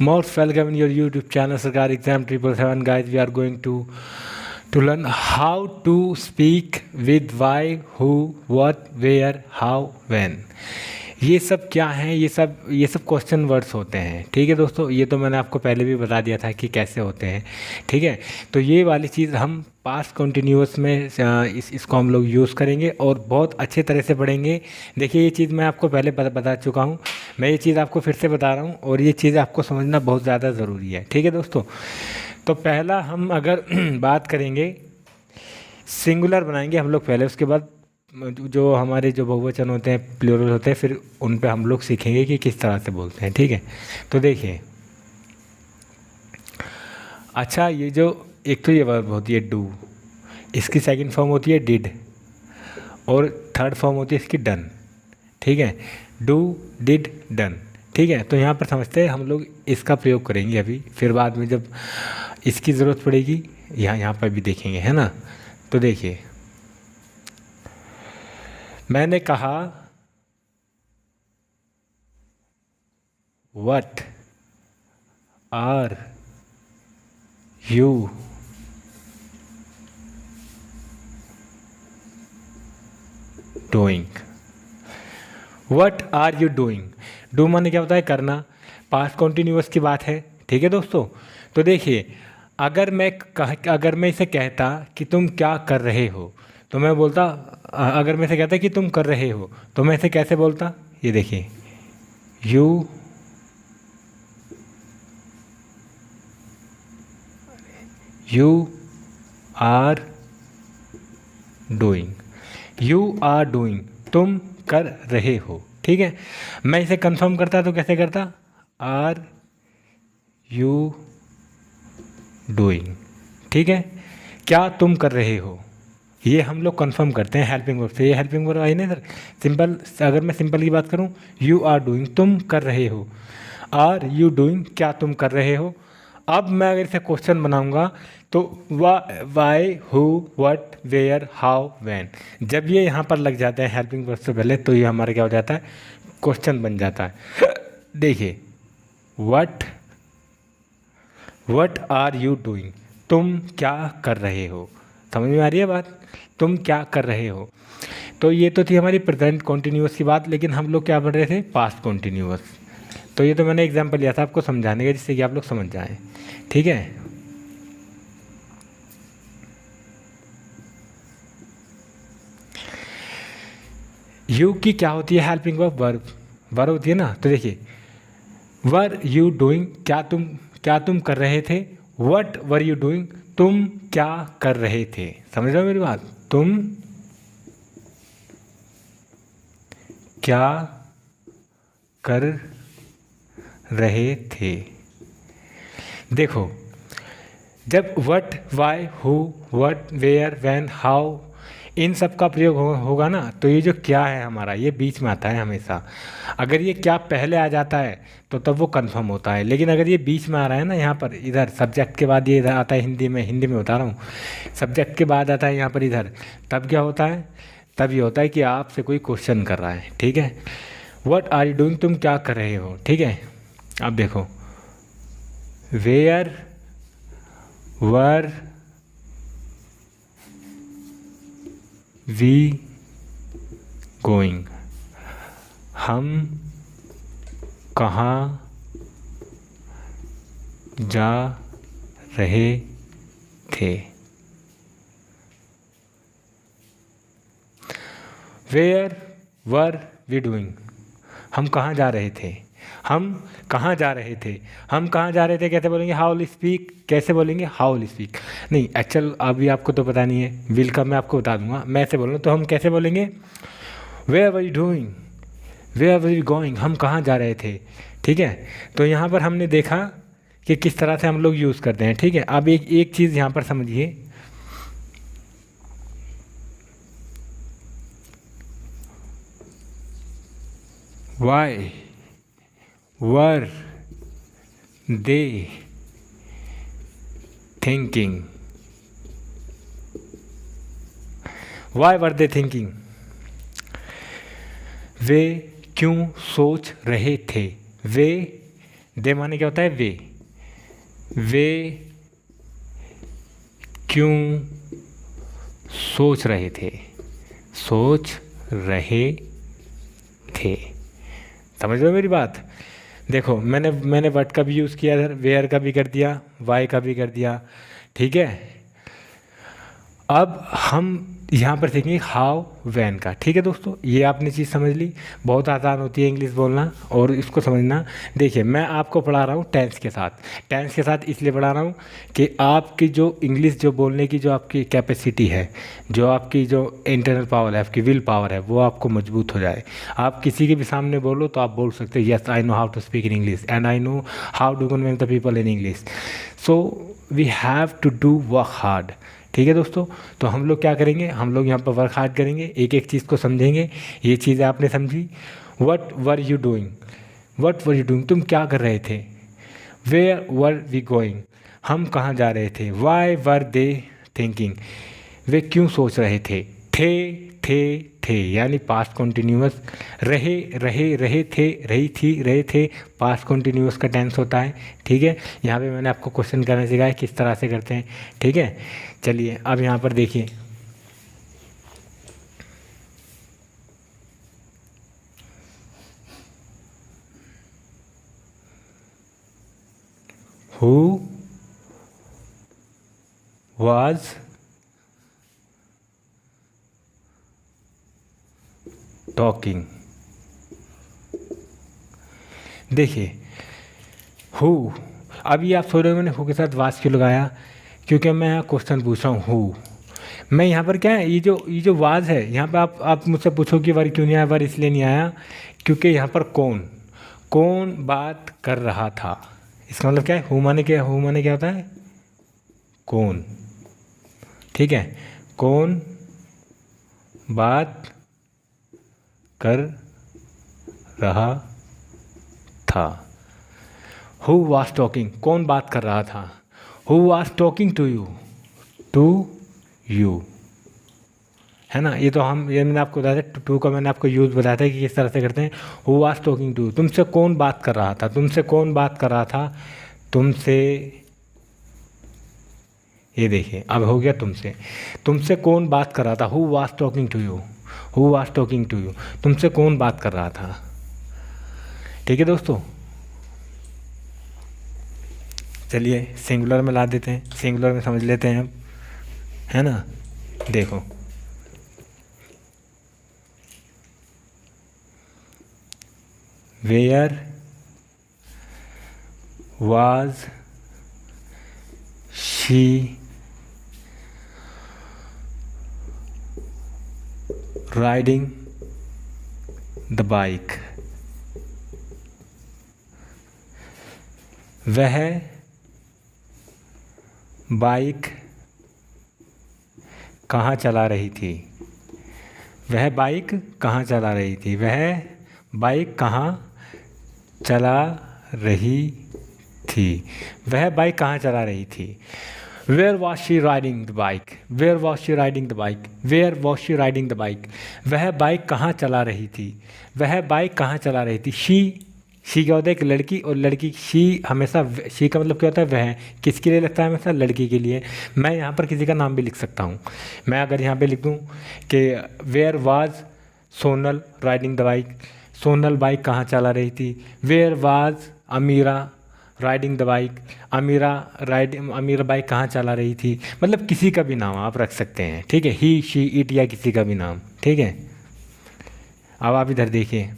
Most welcome in your YouTube channel Sarkar Exam 777 guys. We are going to learn how to speak with why, who, what, where, how, when. ये सब क्या हैं? ये सब question words होते हैं। ठीक है दोस्तों, ये तो मैंने आपको पहले भी बता दिया था कि कैसे होते हैं। ठीक है, तो ये वाली चीज़ हम पास्ट कंटिन्यूअस में इसको हम लोग यूज़ करेंगे और बहुत अच्छे तरह से पढ़ेंगे। देखिए, ये चीज़ मैं आपको पहले बता चुका हूँ, मैं ये चीज़ आपको फिर से बता रहा हूँ और ये चीज़ आपको समझना बहुत ज़्यादा ज़रूरी है। ठीक है दोस्तों, तो पहला हम अगर बात करेंगे, सिंगुलर बनाएंगे हम लोग पहले, उसके बाद जो हमारे जो बहुवचन होते हैं, प्लूरल होते हैं, फिर उन पे हम लोग सीखेंगे कि किस तरह से बोलते हैं। ठीक है, तो देखिए, अच्छा, ये जो एक तो ये वर्ब होती है डू, इसकी सेकंड फॉर्म होती है डिड और थर्ड फॉर्म होती है इसकी डन। ठीक है, डू, डिड, डन। ठीक है, तो यहाँ पर समझते हैं हम लोग इसका प्रयोग करेंगे अभी, फिर बाद में जब इसकी ज़रूरत पड़ेगी यहाँ पर भी देखेंगे, है ना। तो देखिए, मैंने कहा what are you doing. What are you doing, do माने क्या होता है? करना, पास्ट कॉन्टिन्यूअस की बात है। ठीक है दोस्तों, तो देखिए, अगर मैं इसे कहता कि तुम क्या कर रहे हो, तो मैं बोलता, अगर मैं इसे कहता कि तुम कर रहे हो, तो मैं इसे कैसे बोलता? ये देखिए, you are doing, you are doing, तुम कर रहे हो। ठीक है, मैं इसे कंफर्म करता तो कैसे करता? Are you doing. ठीक है, क्या तुम कर रहे हो, ये हम लोग कंफर्म करते हैं हेल्पिंग वर्ब से। ये हेल्पिंग वर्ब आई ना सर, सिंपल। अगर मैं सिंपल की बात करूँ, यू आर डूइंग, तुम कर रहे हो, आर यू डूइंग, क्या तुम कर रहे हो। अब मैं अगर इसे क्वेश्चन बनाऊंगा तो why, who, what, where, how, when, जब ये यहाँ पर लग जाते हैं हेल्पिंग वर्ब से पहले, तो ये हमारा क्या हो जाता है? क्वेश्चन बन जाता है। देखिए, व्हाट आर यू डूइंग, तुम क्या कर रहे हो। समझ में आ रही है बात? तुम क्या कर रहे हो। तो ये तो थी हमारी प्रेजेंट कॉन्टिन्यूअस की बात, लेकिन हम लोग क्या पढ़ रहे थे? Past continuous. तो ये तो मैंने एग्जांपल लिया था आपको समझाने का, जिससे कि आप लोग समझ जाएं। ठीक है, यू की क्या होती है? हेल्पिंग वर्ब, वर्ब होती है ना। तो देखिए, वर यू डूइंग, क्या तुम कर रहे थे। व्हाट वर यू डूइंग, तुम क्या कर रहे थे। समझ रहे हो मेरी बात? तुम क्या कर रहे थे। देखो, जब what, why, who, what, where, when, how, इन सब का प्रयोग होगा ना, तो ये जो क्या है हमारा, ये बीच में आता है हमेशा। अगर ये क्या पहले आ जाता है तो तब वो कंफर्म होता है, लेकिन अगर ये बीच में आ रहा है ना, यहाँ पर इधर सब्जेक्ट के बाद ये इधर आता है, हिंदी में बता रहा हूँ, सब्जेक्ट के बाद आता है यहाँ पर इधर, तब क्या होता है? तब ये होता है कि आपसे कोई क्वेश्चन कर रहा है। ठीक है, व्हाट आर यू डूइंग, तुम क्या कर रहे हो। ठीक है, अब देखो, वेयर वर वी गोइंग, हम कहाँ जा रहे थे। वेयर वर वी डूइंग, हम कहाँ जा रहे थे। हम कहाँ जा रहे थे, हम कहाँ जा रहे थे कैसे बोलेंगे? हाउ विल स्पीक, कैसे बोलेंगे? How will speak. नहीं, एक्चुअल अभी आपको तो पता नहीं है, विल का मैं आपको बता दूंगा। मैं ऐसे बोल रहा हूँ, तो हम कैसे बोलेंगे? Where were you doing, where were you going, हम कहाँ जा रहे थे। ठीक है, तो यहाँ पर हमने देखा कि किस तरह से हम लोग यूज़ करते हैं। ठीक है, अब एक चीज़ यहाँ पर समझिए, why were they thinking, why were they thinking, वे क्यों सोच रहे थे। वे दे माने क्या होता है? वे क्यों सोच रहे थे? समझ रहे हो मेरी बात? देखो मैंने व्हाट का भी यूज़ किया इधर, वेयर का भी कर दिया, वाई का भी कर दिया, ठीक है। अब हम यहाँ पर सीखेंगे हाउ वैन का, ठीक है दोस्तों। ये आपने चीज़ समझ ली, बहुत आसान होती है इंग्लिश बोलना और इसको समझना। देखिए मैं आपको पढ़ा रहा हूँ टेंस के साथ इसलिए पढ़ा रहा हूँ कि आपकी जो इंग्लिश जो बोलने की जो आपकी कैपेसिटी है, जो आपकी जो इंटरनल पावर है, आपकी विल पावर है, वो आपको मजबूत हो जाए। आप किसी के भी सामने बोलो तो आप बोल सकते हो yes I know how to speak in English and I know how to convince the people in English. So we have to do work hard, ठीक है दोस्तों। तो हम लोग क्या करेंगे, हम लोग यहाँ पर वर्क हार्ड करेंगे, एक एक चीज़ को समझेंगे। ये चीज़ें आपने समझी। वट वर यू डूइंग, तुम क्या कर रहे थे। वेयर वर वी गोइंग, हम कहाँ जा रहे थे। वाई वर दे थिंकिंग, वे क्यों सोच रहे थे। थे यानी पास्ट कॉन्टिन्यूस। रहे थे, रही थी, रहे थे, पास्ट कॉन्टिन्यूस का टेंस होता है, ठीक है। यहाँ पे मैंने आपको क्वेश्चन करना सिखाया किस तरह से करते हैं, ठीक है। चलिए अब यहाँ पर देखिए, हु वाज टॉकिंग। देखिए हु, अभी आप सोच रहे हो मैंने हु के साथ वाज क्यों लगाया, क्योंकि मैं यहाँ क्वेश्चन पूछ रहा हूँ हु। मैं यहाँ पर क्या है, ये जो वाज है यहाँ पे आप मुझसे पूछो कि वर क्यों नहीं आया। वर इसलिए नहीं आया क्योंकि यहाँ पर कौन बात कर रहा था। इसका मतलब क्या है, हु माने क्या होता है, कौन, ठीक है। कौन बात कर रहा था। हु वाज टॉकिंग, कौन बात कर रहा था। Who was talking to you, है ना। ये मैंने आपको बताया था, टू का मैंने आपको यूज़ बताया था कि किस तरह से करते हैं। हु वाज टॉकिंग टू, तुमसे कौन बात कर रहा था। ये देखिए अब हो गया तुमसे कौन बात कर रहा था। Who was talking to you, तुमसे कौन बात कर रहा था, ठीक है दोस्तों। चलिए सिंगुलर में ला देते हैं, सिंगुलर में समझ लेते हैं, है ना। देखो where was she riding the bike, वह बाइक कहाँ चला रही थी। वह बाइक कहाँ चला रही थी। Where was she riding the bike? Where was she riding the bike? वह बाइक कहाँ चला रही थी। शी क्या होता है, एक लड़की, और लड़की शी हमेशा, शी का मतलब क्या होता है, वह किसके लिए लगता है, हमेशा लड़की के लिए। मैं यहाँ पर किसी का नाम भी लिख सकता हूँ। मैं अगर यहाँ पे लिख दूँ कि where was Sonal riding the bike, Sonal bike कहाँ चला रही थी। Where was Amira riding the bike, Amira bike कहाँ चला रही थी। मतलब किसी का भी नाम आप रख सकते हैं, ठीक है। ही, शी, इट या किसी का भी नाम, ठीक है। अब आप इधर देखिए,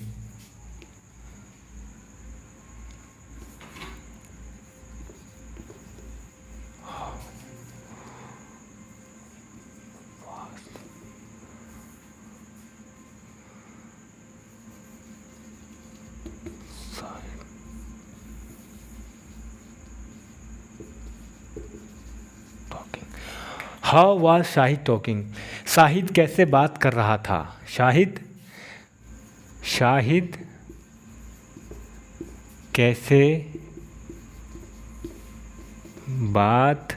how was Shahid talking, Shahid कैसे बात कर रहा था। शाहिद कैसे बात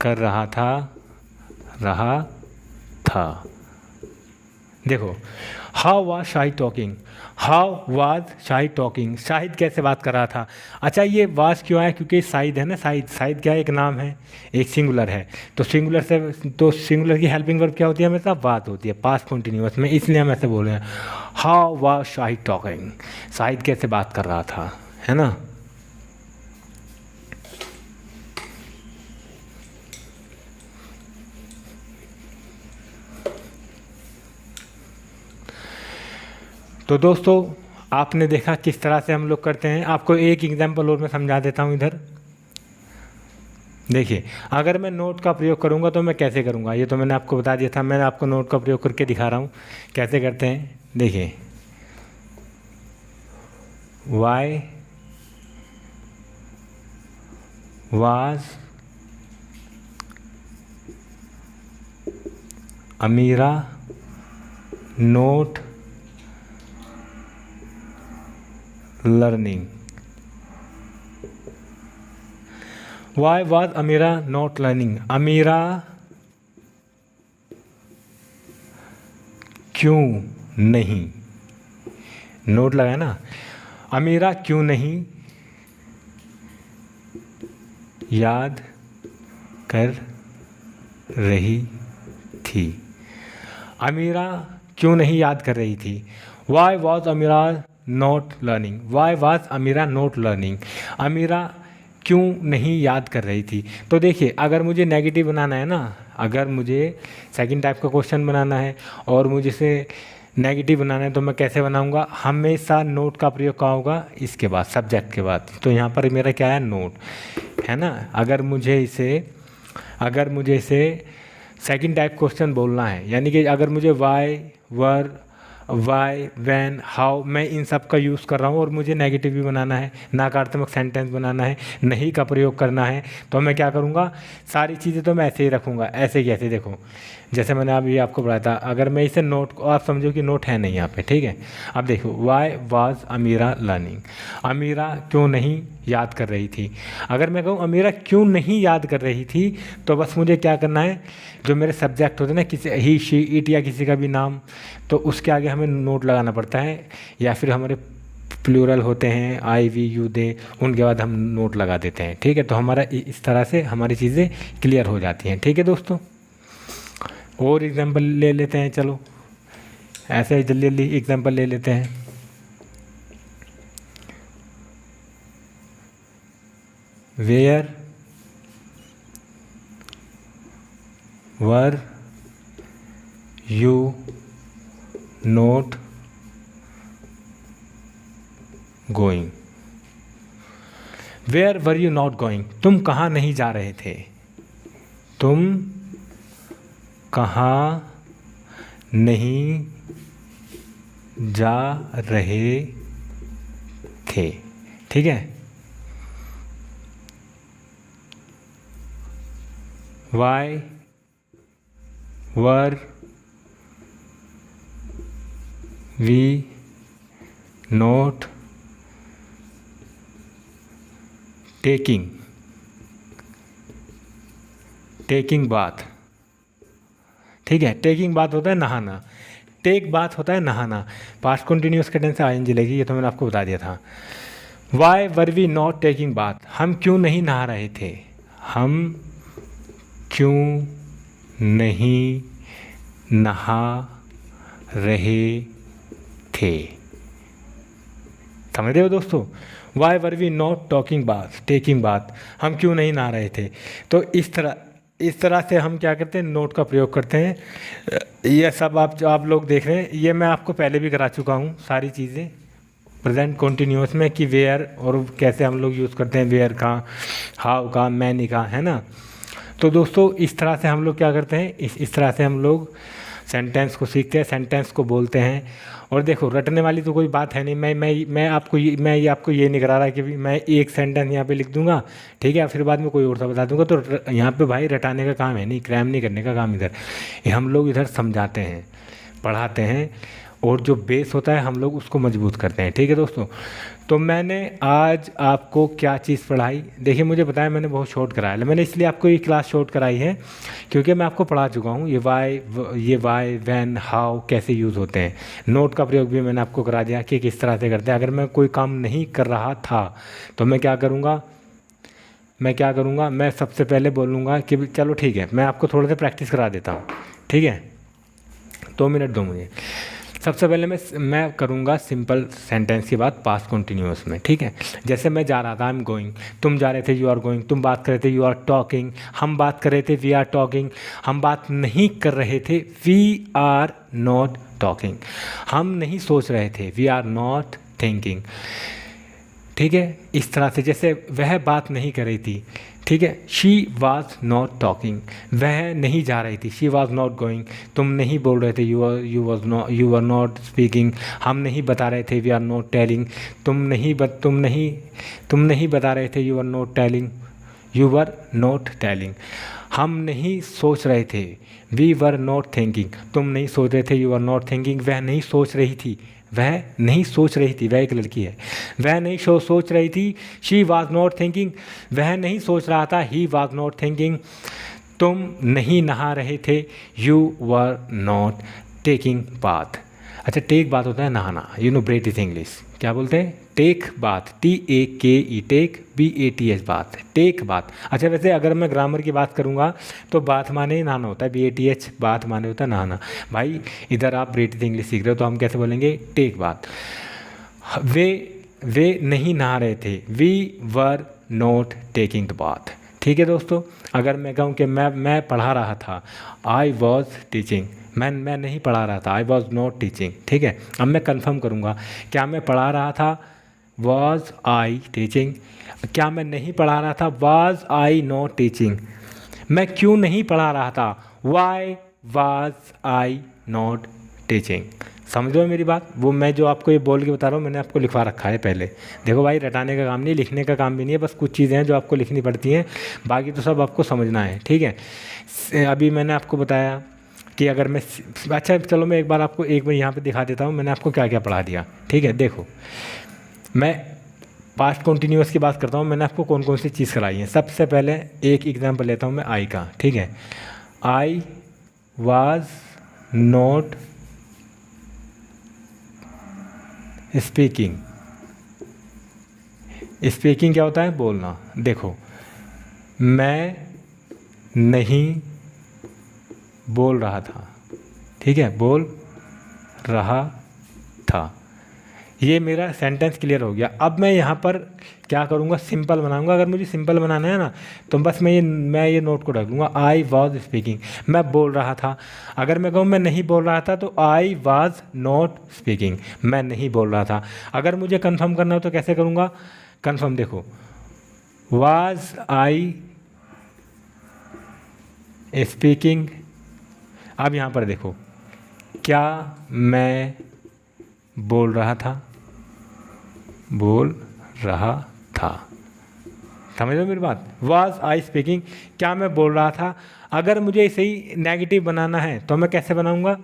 कर रहा था, देखो, how was Shahid talking, how was Shahid talking, Shahid कैसे बात कर रहा था। अच्छा, ये वाज क्यों आया, क्योंकि शाहिद है ना, शाहिद, शाहिद क्या है, एक नाम है, एक सिंगुलर है, तो सिंगुलर से, तो सिंगुलर की हेल्पिंग वर्ब क्या होती है हमेशा, वाज होती है, पास्ट कंटिन्यूअस में, इसलिए हम ऐसे बोल रहे हैं how was Shahid talking, Shahid कैसे बात कर रहा था, है ना। तो दोस्तों, आपने देखा किस तरह से हम लोग करते हैं। आपको एक एग्जांपल और मैं समझा देता हूँ इधर। देखिए, अगर मैं नोट का प्रयोग करूँगा तो मैं कैसे करूँगा, ये तो मैंने आपको बता दिया था, मैं आपको नोट का प्रयोग करके दिखा रहा हूँ कैसे करते हैं। देखिए, why was Amira not learning, why was Amira not learning, Amira क्यों नहीं, नोट लगाया ना, अमीरा क्यों नहीं याद कर रही थी, अमीरा क्यों नहीं याद कर रही थी। Why was Amira not learning, why was Amira not learning, Amira क्यों नहीं याद कर रही थी। तो देखिए, अगर मुझे नेगेटिव बनाना है ना, अगर मुझे सेकंड टाइप का क्वेश्चन बनाना है और मुझे इसे नेगेटिव बनाना है तो मैं कैसे बनाऊंगा, हमेशा नोट का प्रयोग कहाँ होगा, इसके बाद, सब्जेक्ट के बाद। तो यहाँ पर मेरा क्या है, नोट है ना। अगर मुझे इसे सेकंड टाइप क्वेश्चन बोलना है, यानी कि अगर मुझे why were why when how, मैं इन सब का यूज़ कर रहा हूँ और मुझे नेगेटिव भी बनाना है, नकारात्मक सेंटेंस बनाना है, नहीं का प्रयोग करना है, तो मैं क्या करूँगा, सारी चीज़ें तो मैं ऐसे ही रखूँगा। ऐसे कैसे, देखो जैसे मैंने अभी आपको बताया था, अगर मैं इसे नोट को, आप समझो कि नोट है नहीं यहाँ पे, ठीक है। अब देखो, Y was Amira learning, Amira क्यों नहीं याद कर रही थी। अगर मैं कहूँ अमीरा क्यों नहीं याद कर रही थी, तो बस मुझे क्या करना है, जो मेरे सब्जेक्ट होते हैं ना, किसी ही शी इट या किसी का भी नाम, तो उसके आगे हमें नोट लगाना पड़ता है, या फिर हमारे प्लूरल होते हैं आई वी यू दे, उनके बाद हम नोट लगा देते हैं, ठीक है। तो हमारा इस तरह से हमारी चीज़ें क्लियर हो जाती हैं, ठीक है दोस्तों। और एग्जांपल ले लेते हैं, चलो ऐसे ही जल्दी जल्दी एग्जांपल ले लेते हैं। Where were you not going, where were you not going, तुम कहाँ नहीं जा रहे थे, तुम कहाँ नहीं जा रहे थे, ठीक है। Why were we not taking bath, ठीक है। टेकिंग बात होता है नहाना, टेक बात होता है नहाना, पास्ट कंटिन्यूअस के टेंस से आईएनजी लगेगी, ये तो मैंने आपको बता दिया था। Why were we not taking bath, हम क्यों नहीं नहा रहे थे, हम क्यों नहीं नहा रहे थे, समझ रहे हो दोस्तों। Why were we not taking bath, हम क्यों नहीं नहा रहे थे। तो इस तरह से हम क्या करते हैं, नोट का प्रयोग करते हैं। ये सब आप लोग देख रहे हैं, ये मैं आपको पहले भी करा चुका हूँ सारी चीज़ें प्रेजेंट कंटिन्यूअस में, कि वेयर और कैसे हम लोग यूज़ करते हैं, वेयर का, हाउ का, मैनी का, है ना। तो दोस्तों, इस तरह से हम लोग क्या करते हैं, इस तरह से हम लोग सेंटेंस को सीखते हैं, सेंटेंस को बोलते हैं। और देखो, रटने वाली तो कोई बात है नहीं, मैं आपको ये नहीं करा रहा कि मैं एक सेंटेंस यहाँ पे लिख दूंगा, ठीक है, फिर बाद में कोई और सा बता दूंगा। तो यहाँ पे भाई रटाने का काम है नहीं, क्रैम नहीं करने का काम इधर, ये हम लोग इधर समझाते हैं, पढ़ाते हैं और जो बेस होता है हम लोग उसको मजबूत करते हैं। ठीक है दोस्तों, तो मैंने आज आपको क्या चीज़ पढ़ाई, देखिए मुझे बताया मैंने बहुत शॉर्ट कराया, मैंने इसलिए आपको ये क्लास शॉर्ट कराई है क्योंकि मैं आपको पढ़ा चुका हूँ ये वाई व्हेन हाउ कैसे यूज़ होते हैं। नोट का प्रयोग भी मैंने आपको करा दिया कि किस तरह से करते हैं। अगर मैं कोई काम नहीं कर रहा था तो मैं क्या करूँगा, मैं सबसे पहले बोलूँगा कि चलो ठीक है, मैं आपको थोड़ा सा प्रैक्टिस करा देता हूँ। ठीक है, 2 मिनट दो मुझे। सबसे पहले मैं करूँगा सिंपल सेंटेंस की बात पास्ट कंटिन्यूअस में। ठीक है, जैसे मैं जा रहा था, आई एम गोइंग, तुम जा रहे थे, यू आर गोइंग, तुम बात कर रहे थे, यू आर टॉकिंग, हम बात कर रहे थे, वी आर टॉकिंग, हम बात नहीं कर रहे थे, वी आर नॉट टॉकिंग, हम नहीं सोच रहे थे, वी आर नॉट थिंकिंग। ठीक है, इस तरह से जैसे वह बात नहीं कर रही थी, ठीक है, शी वॉज नॉट टॉकिंग, वह नहीं जा रही थी, शी वॉज नॉट गोइंग, तुम नहीं बोल रहे थे, यू आर नॉट स्पीकिंग, हम नहीं बता रहे थे, वी आर नॉट टेलिंग, तुम नहीं बता रहे थे, you are not telling, you were not telling, हम नहीं सोच रहे थे, वी वर नॉट थिंकिंग, तुम नहीं सोच रहे थे, यू आर नॉट थिंकिंग, वह नहीं सोच रही थी, वह एक लड़की है, वह नहीं सोच रही थी, शी वॉज नॉट थिंकिंग, वह नहीं सोच रहा था, ही वॉज नॉट थिंकिंग, तुम नहीं नहा रहे थे, you were not taking bath. अच्छा, टेक बाथ होता है नहाना, you know breath is English, क्या बोलते हैं, take bath, TAKE, take, BATH bath, take bath. अच्छा, वैसे अगर मैं ग्रामर की बात करूँगा तो बाथ माने ही नहाना होता है, BATH बाथ माने होता है नहाना। भाई इधर आप ब्रेथ इज इंग्लिश सीख रहे हो तो हम कैसे बोलेंगे, टेक बाथ। वे नहीं नहा रहे थे, we were not taking the bath. ठीक है दोस्तों, अगर मैं कहूँ कि मैं पढ़ा रहा था, आई वॉज टीचिंग, मैं नहीं पढ़ा रहा था, आई वॉज नॉट टीचिंग। ठीक है, अब मैं कंफर्म करूँगा, क्या मैं पढ़ा रहा था, वॉज आई टीचिंग, क्या मैं नहीं पढ़ा रहा था, वॉज आई नॉट टीचिंग, मैं क्यों नहीं पढ़ा रहा था, why was I not teaching. समझ लो मेरी बात, वो मैं जो आपको ये बोल के बता रहा हूँ मैंने आपको लिखवा रखा है पहले। देखो भाई, रटाने का काम नहीं, लिखने का काम भी नहीं है, बस कुछ चीज़ें हैं जो आपको लिखनी पड़ती हैं, बाकी तो सब आपको समझना है। ठीक है, अभी मैंने आपको बताया कि अगर मैं, अच्छा चलो मैं एक बार यहाँ पे दिखा देता हूँ मैंने आपको क्या क्या पढ़ा दिया। ठीक है, देखो मैं पास्ट कंटिन्यूअस की बात करता हूँ, मैंने आपको कौन कौन सी चीज़ कराई है। सबसे पहले एक एग्जांपल लेता हूँ मैं आई का। ठीक है, I was not speaking. Speaking क्या होता है, बोलना। देखो, मैं नहीं बोल रहा था, ठीक है, बोल रहा था, ये मेरा सेंटेंस क्लियर हो गया। अब मैं यहाँ पर क्या करूँगा, सिंपल बनाऊँगा। अगर मुझे सिंपल बनाना है ना तो बस मैं ये नोट को रख लूँगा, आई वॉज स्पीकिंग, मैं बोल रहा था। अगर मैं कहूँ मैं नहीं बोल रहा था तो आई वॉज नॉट स्पीकिंग, मैं नहीं बोल रहा था। अगर मुझे कंफर्म करना हो तो कैसे करूँगा, कंफर्म देखो, वाज आई स्पीकिंग। अब यहाँ पर देखो, क्या मैं बोल रहा था, समझ लो मेरी बात, वाज आई स्पीकिंग, क्या मैं बोल रहा था। अगर मुझे इसे ही नेगेटिव बनाना है तो मैं कैसे बनाऊंगा,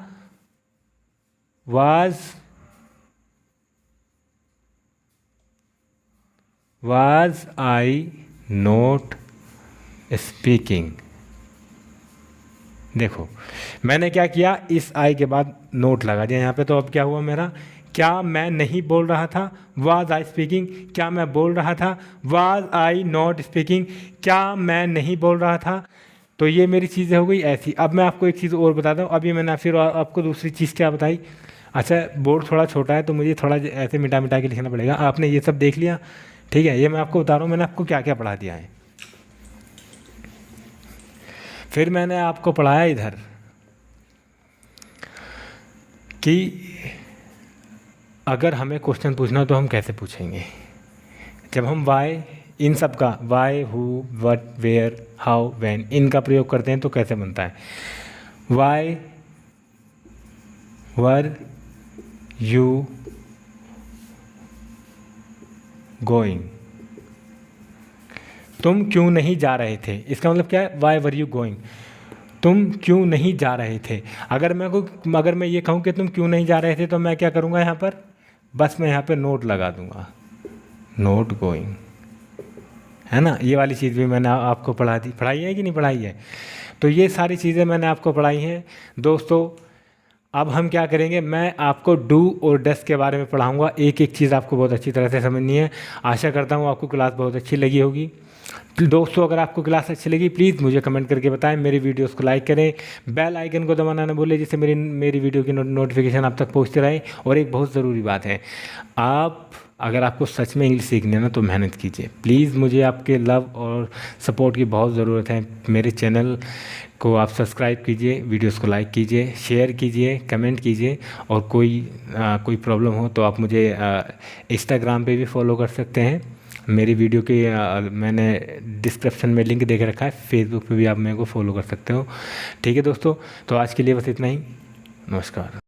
वाज आई नॉट स्पीकिंग। देखो मैंने क्या किया, इस आई के बाद नोट लगा दिया यहाँ पे, तो अब क्या हुआ मेरा, क्या मैं नहीं बोल रहा था, वाज आई स्पीकिंग, क्या मैं बोल रहा था, वाज आई नॉट स्पीकिंग, क्या मैं नहीं बोल रहा था। तो ये मेरी चीज़ें हो गई ऐसी। अब मैं आपको एक चीज़ और बताता हूँ, अभी मैंने फिर आपको दूसरी चीज़ क्या बताई। अच्छा, बोर्ड थोड़ा छोटा है तो मुझे थोड़ा ऐसे मिटा मिटा के लिखना पड़ेगा। आपने ये सब देख लिया, ठीक है, ये मैं आपको बता रहा हूँ मैंने आपको क्या क्या पढ़ा दिया है। फिर मैंने आपको पढ़ाया इधर कि अगर हमें क्वेश्चन पूछना तो हम कैसे पूछेंगे। जब हम वाई, इन सब का why, who, what, where, how, when, इनका प्रयोग करते हैं तो कैसे बनता है, वाई वर यू गोइंग, तुम क्यों नहीं जा रहे थे। इसका मतलब क्या है, वाई वर यू गोइंग, तुम क्यों नहीं जा रहे थे। अगर मैं ये कहूँ कि तुम क्यों नहीं जा रहे थे तो मैं क्या करूँगा यहाँ पर, बस मैं यहाँ पे नोट लगा दूँगा, नोट गोइंग, है ना। ये वाली चीज़ भी मैंने आपको पढ़ाई है कि नहीं पढ़ाई है। तो ये सारी चीज़ें मैंने आपको पढ़ाई हैं दोस्तों। अब हम क्या करेंगे, मैं आपको डू और डस के बारे में पढ़ाऊँगा, एक एक चीज़ आपको बहुत अच्छी तरह से समझनी है। आशा करता हूँ आपको क्लास बहुत अच्छी लगी होगी। तो दोस्तों अगर आपको क्लास अच्छी लगी प्लीज़ मुझे कमेंट करके बताएं, मेरी वीडियोस को लाइक करें, बेल आइकन को दबाना ना भूलें जिससे मेरी वीडियो की नोटिफिकेशन आप तक पहुंचते रहे। और एक बहुत ज़रूरी बात है, अगर आपको सच में इंग्लिश सीखनी है ना तो मेहनत कीजिए प्लीज़। मुझे आपके लव और सपोर्ट की बहुत ज़रूरत है। मेरे चैनल को आप सब्सक्राइब कीजिए, वीडियोस को लाइक कीजिए, शेयर कीजिए, कमेंट कीजिए। और कोई प्रॉब्लम हो तो आप मुझे इंस्टाग्राम पे भी फॉलो कर सकते हैं। मेरी वीडियो के मैंने डिस्क्रिप्शन में लिंक दे के रखा है, फेसबुक पे भी आप मेरे को फॉलो कर सकते हो। ठीक है दोस्तों, तो आज के लिए बस इतना ही। नमस्कार।